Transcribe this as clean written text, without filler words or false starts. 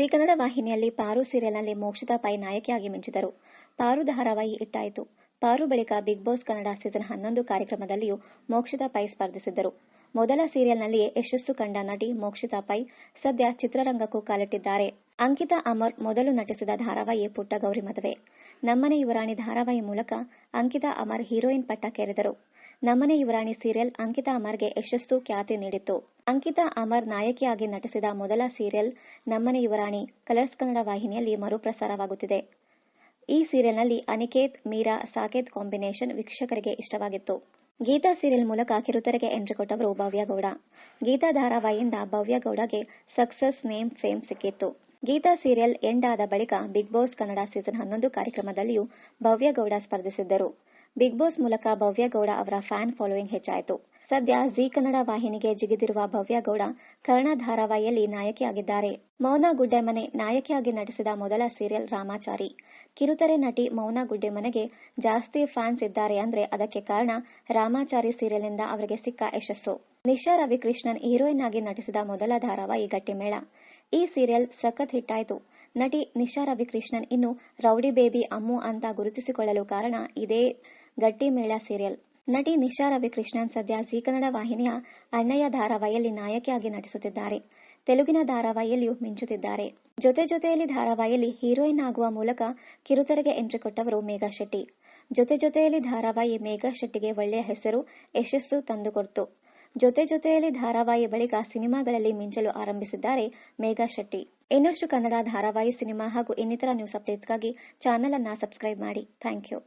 G Kannada ವಾಹಿನಿಯಲ್ಲಿ ಪಾರು ಸೀರಿಯಲ್ನಲ್ಲಿ Mokshitha pi ನಾಯಕಿಯಾಗಿ ಮಿಂಚಿದರು. ಪಾರು ಧಾರಾವಾಹಿ ಹಿಟ್ಟಾಯಿತು. ಪಾರು ಬಳಿಕ ಬಿಗ್ ಬಾಸ್ ಕನ್ನಡ ಸೀಸನ್ 11 ಕಾರ್ಯಕ್ರಮದಲ್ಲಿಯೂ ಮೋಕ್ಷಿತಾ ಪೈ ಸ್ಪರ್ಧಿಸಿದ್ದರು. ಮೊದಲ ಸೀರಿಯಲ್ನಲ್ಲಿಯೇ ಯಶಸ್ಸು ಕಂಡ ನಟಿ ಮೋಕ್ಷಿತಾ ಪೈ ಸದ್ಯ ಚಿತ್ರರಂಗಕ್ಕೂ ಕಾಲಿಟ್ಟಿದ್ದಾರೆ. ಅಂಕಿತಾ ಅಮರ್ ಮೊದಲು ನಟಿಸಿದ ಧಾರಾವಾಹಿ ಪುಟ್ಟ ಗೌರಿ ಮದುವೆ. ನಮ್ಮನೆ ಯುವರಾಣಿ ಧಾರಾವಾಹಿ ಮೂಲಕ ಅಂಕಿತಾ ಅಮರ್ ಹೀರೋಯಿನ್ ಪಟ್ಟಕ್ಕೇರಿದರು. ನಮ್ಮನೆ ಯುವರಾಣಿ ಸೀರಿಯಲ್ ಅಂಕಿತಾ ಅಮರ್ಗೆ ಯಶಸ್ಸು ಖ್ಯಾತಿ ನೀಡಿತ್ತು. ಅಂಕಿತಾ ಅಮರ್ ನಾಯಕಿಯಾಗಿ ನಟಿಸಿದ ಮೊದಲ ಸೀರಿಯಲ್ ನಮ್ಮನೆ ಯುವರಾಣಿ ಕಲರ್ಸ್ ಕನ್ನಡ ವಾಹಿನಿಯಲ್ಲಿ ಮರುಪ್ರಸಾರವಾಗುತ್ತಿದೆ. ಈ ಸೀರಿಯಲ್ನಲ್ಲಿ ಅನಿಕೇತ್, ಮೀರಾ, ಸಾಕೇತ್ ಕಾಂಬಿನೇಷನ್ ವೀಕ್ಷಕರಿಗೆ ಇಷ್ಟವಾಗಿತ್ತು. ಗೀತಾ ಸೀರಿಯಲ್ ಮೂಲಕ ಕಿರುತೆರೆಗೆ ಎಂಟ್ರಿ ಕೊಟ್ಟವರು ಭವ್ಯ ಗೌಡ. ಗೀತಾ ಧಾರಾವಾಹಿಯಿಂದ ಭವ್ಯ ಗೌಡಗೆ ಸಕ್ಸಸ್, ನೇಮ್, ಫೇಮ್ ಸಿಕ್ಕಿತ್ತು. ಗೀತಾ ಸೀರಿಯಲ್ ಎಂಡ್ ಆದ ಬಳಿಕ ಬಿಗ್ ಬಾಸ್ ಕನ್ನಡ ಸೀಸನ್ 11 ಕಾರ್ಯಕ್ರಮದಲ್ಲಿಯೂ ಭವ್ಯ ಗೌಡ ಸ್ಪರ್ಧಿಸಿದ್ದರು. ಬಿಗ್ ಬಾಸ್ ಮೂಲಕ ಭವ್ಯ ಗೌಡ ಅವರ ಫ್ಯಾನ್ ಫಾಲೋಯಿಂಗ್ ಹೆಚ್ಚಾಯಿತು. ಸದ್ಯ ಜಿ ಕನ್ನಡ ವಾಹಿನಿಗೆ ಜಿಗಿದಿರುವ ಭವ್ಯ ಗೌಡ ಕರ್ಣ ಧಾರಾವಾಹಿಯಲ್ಲಿ ನಾಯಕಿಯಾಗಿದ್ದಾರೆ. ಮೌನ ಗುಡ್ಡೆಮನೆ ನಾಯಕಿಯಾಗಿ ನಟಿಸಿದ ಮೊದಲ ಸೀರಿಯಲ್ ರಾಮಾಚಾರಿ. ಕಿರುತೆರೆ ನಟಿ ಮೌನ ಗುಡ್ಡೆಮನೆಗೆ ಜಾಸ್ತಿ ಫ್ಯಾನ್ಸ್ ಇದ್ದಾರೆ ಅಂದ್ರೆ ಅದಕ್ಕೆ ಕಾರಣ ರಾಮಾಚಾರಿ ಸೀರಿಯಲ್ನಿಂದ ಅವರಿಗೆ ಸಿಕ್ಕ ಯಶಸ್ಸು. ನಿಶಾ ರವಿಕೃಷ್ಣನ್ ಹೀರೋಯಿನ್ ಆಗಿ ನಟಿಸಿದ ಮೊದಲ ಧಾರಾವಾಹಿ ಗಟ್ಟಿಮೇಳ. ಈ ಸೀರಿಯಲ್ ಸಖತ್ ಹಿಟ್ಟಾಯಿತು. ನಟಿ ನಿಶಾ ರವಿಕೃಷ್ಣನ್ ಇನ್ನು ರೌಡಿ ಬೇಬಿ ಅಮ್ಮು ಅಂತ ಗುರುತಿಸಿಕೊಳ್ಳಲು ಕಾರಣ ಇದೇ ಗಟ್ಟಿಮೇಳ ಸೀರಿಯಲ್. ನಟಿ ನಿಶಾ ರವಿಕೃಷ್ಣನ್ ಸದ್ಯ ಜಿ ಕನ್ನಡ ವಾಹಿನಿಯ ಅಣ್ಣಯ್ಯ ಧಾರಾವಾಹಿಯಲ್ಲಿ ನಾಯಕಿಯಾಗಿ ನಟಿಸುತ್ತಿದ್ದಾರೆ. ತೆಲುಗಿನ ಧಾರಾವಾಹಿಯಲ್ಲಿಯೂ ಮಿಂಚುತ್ತಿದ್ದಾರೆ. ಜೊತೆಯಲ್ಲಿ ಧಾರಾವಾಹಿಯಲ್ಲಿ ಹೀರೋಯಿನ್ ಆಗುವ ಮೂಲಕ ಕಿರುತೆರೆಗೆ ಎಂಟ್ರಿ ಕೊಟ್ಟವರು ಮೇಘಾ ಶೆಟ್ಟಿ. ಜೊತೆಯಲ್ಲಿ ಧಾರಾವಾಹಿ ಮೇಘಾ ಶೆಟ್ಟಿಗೆ ಒಳ್ಳೆಯ ಹೆಸರು, ಯಶಸ್ಸು ತಂದುಕೊಡ್ತು. ಜೊತೆಯಲ್ಲಿ ಧಾರಾವಾಹಿ ಬಳಿಕ ಸಿನಿಮಾಗಳಲ್ಲಿ ಮಿಂಚಲು ಆರಂಭಿಸಿದ್ದಾರೆ ಮೇಘಾ ಶೆಟ್ಟಿ. ಇನ್ನಷ್ಟು ಕನ್ನಡ ಧಾರಾವಾಹಿ, ಸಿನಿಮಾ ಹಾಗೂ ಇನ್ನಿತರ ನ್ಯೂಸ್ ಅಪ್ಡೇಟ್ಸ್ಗಾಗಿ ಚಾನೆಲ್ ಅನ್ನ ಸಬ್ಸ್ಕ್ರೈಬ್ ಮಾಡಿ. Thank you.